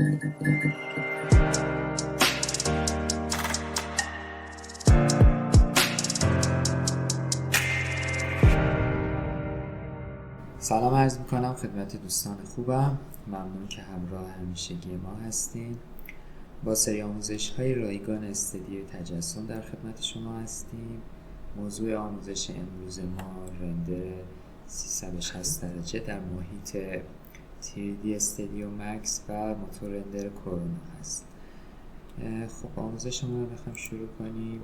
سلام عرض میکنم خدمت دوستان خوبم. ممنون که همراه همیشگی ما هستین. با سری آموزش های رایگان استدیو تجسم در خدمت شما هستیم. موضوع آموزش امروز ما رندر 360 درجه در محیط 3D استدیو مکس و موتور رندر کرونا هست. خب آموزش ما رو بخوایم شروع کنیم،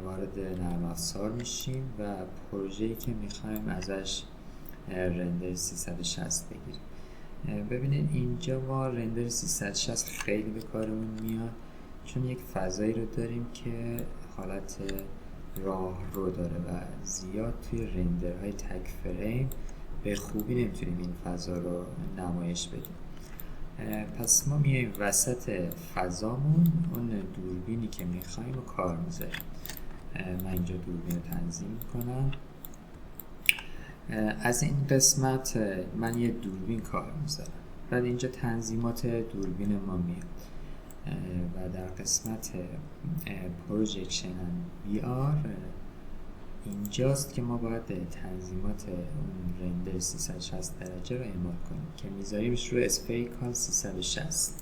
وارد نرم افزار میشیم و پروژه‌ای که میخوایم ازش رندر 360 بگیریم. ببینید اینجا ما رندر 360 خیلی به کارمون میاد، چون یک فضایی رو داریم که حالت راه رو داره و زیاد توی رندرهای تک فریم به خوبی نمیتونیم این فضا رو نمایش بدیم. پس ما میایم وسط فضامون اون دوربینی که میخوایم رو کار میذاریم. من اینجا دوربین رو تنظیم میکنم. از این قسمت من یه دوربین کار میذارم، بعد اینجا تنظیمات دوربین ما میاد و در قسمت پروژکشن بی آر اینجاست که ما باید تنظیمات اون رندر 360 درجه رو اعمال کنیم که میذاریمش رو اسپیکال 360.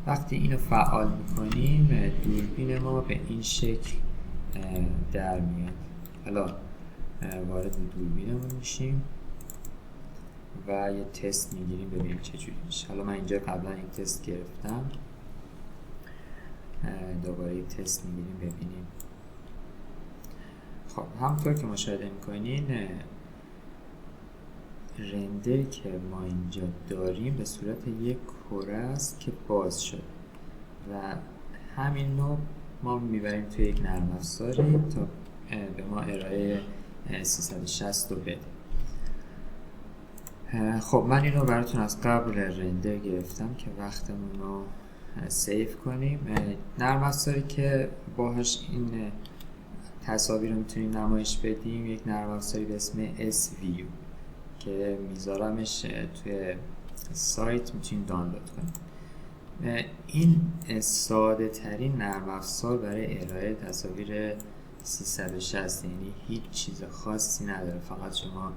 وقتی اینو فعال میکنیم دوربین ما به این شکل در میاد. حالا وارد دوربینمون میشیم و یه تست میگیریم ببینیم چجوری میشه. حالا من اینجا قبلا یک تست گرفتم، دوباره یک تست میگیریم ببینیم. خب همونطور که مشاهده میکنین رندر که ما اینجا داریم به صورت یک کره است که باز شد و همین نوع ما میبریم توی یک نرم افزاری تا به ما ارائه 360 رو بده. خب من اینو براتون از قبل رندر گرفتم که وقتمون رو سیف کنیم. نرم افزاری که باهاش این تصاویر رو میتونیم نمایش بدیم یک نرم افزاری به اسم SView که میذارمش توی سایت، میتونیم دانلود کنیم. این ساده ترین نرم افزار برای ارائه تصاویر 360، یعنی هیچ چیز خاصی نداره، فقط شما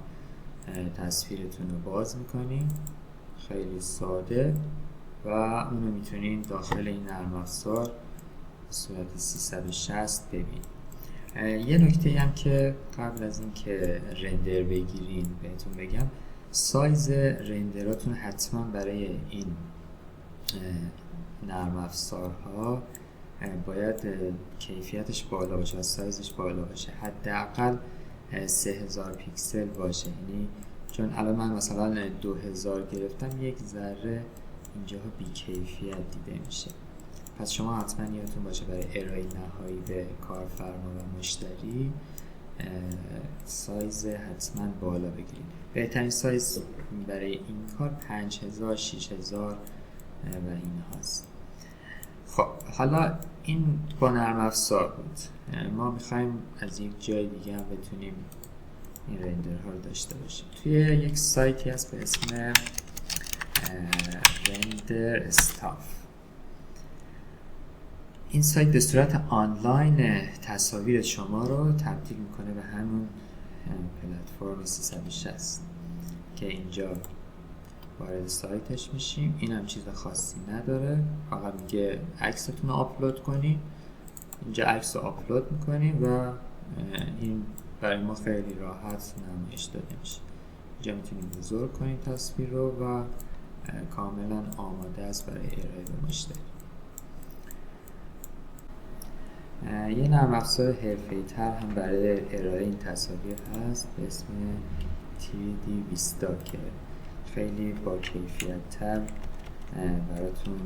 تصویرتون رو باز میکنین، خیلی ساده، و اونو میتونین داخل این نرم افزار به صورت 360 ببینید. یه نکته هم که قبل از این که رندر بگیرین بهتون بگم، سایز رندراتون حتما برای این نرم افزارها باید کیفیتش بالا باشه، سایزش بالا باشه، حداقل 3000 پیکسل باشه. یعنی چون الان من مثلا 2000 گرفتم، یک ذره اینجاها بی کیفیت دیده میشه. پس شما حتما یادتون باشه برای ارائه نهایی به کارفرما و مشتری سایز حتما بالا بگیرید. بهترین سایز برای این کار 5000 6000 و این هاست. خب حالا این با نرم افزار بود. ما میخوایم از یک جای دیگه هم بتونیم این رندرها رو داشته باشیم. توی یک سایتی هست به اسم رندر استاف. این سایت به صورت آنلاین تصاویر شما رو تبدیل میکنه به همون پلتفرم 360 که اینجا وارد سایتش میشیم. این هم چیز خاصی نداره، فقط میگه عکستون رو آپلود کنی. اینجا عکس رو آپلود میکنیم و این برای ما خیلی راحت نمایش داده میشه. اینجا میتونیم بزرگ کنیم تصویر رو و کاملا آماده است برای ارائه به مشتری. یه نرم افزار حرفه‌ای تر هم برای ارائه این تصاویر هست به اسم 3D ویستا که خیلی با کیفیت تر براتون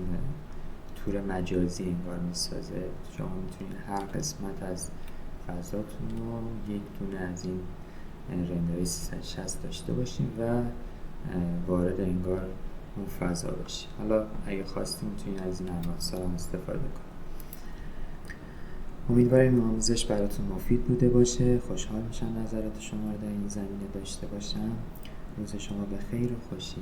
تور مجازی انگار میسازه. شما میتونید هر قسمت از فضاتون رو یک دونه از این رندر 360 داشته باشین و وارد انگار اون فضا باشین. حالا اگه خواستین میتونید از این نرم افزار هم استفاده کنید. امیدوارم این آموزش براتون مفید بوده باشه. خوشحال میشم نظرات شما رو در این زمینه داشته باشم. روز شما بخیر و خوشی.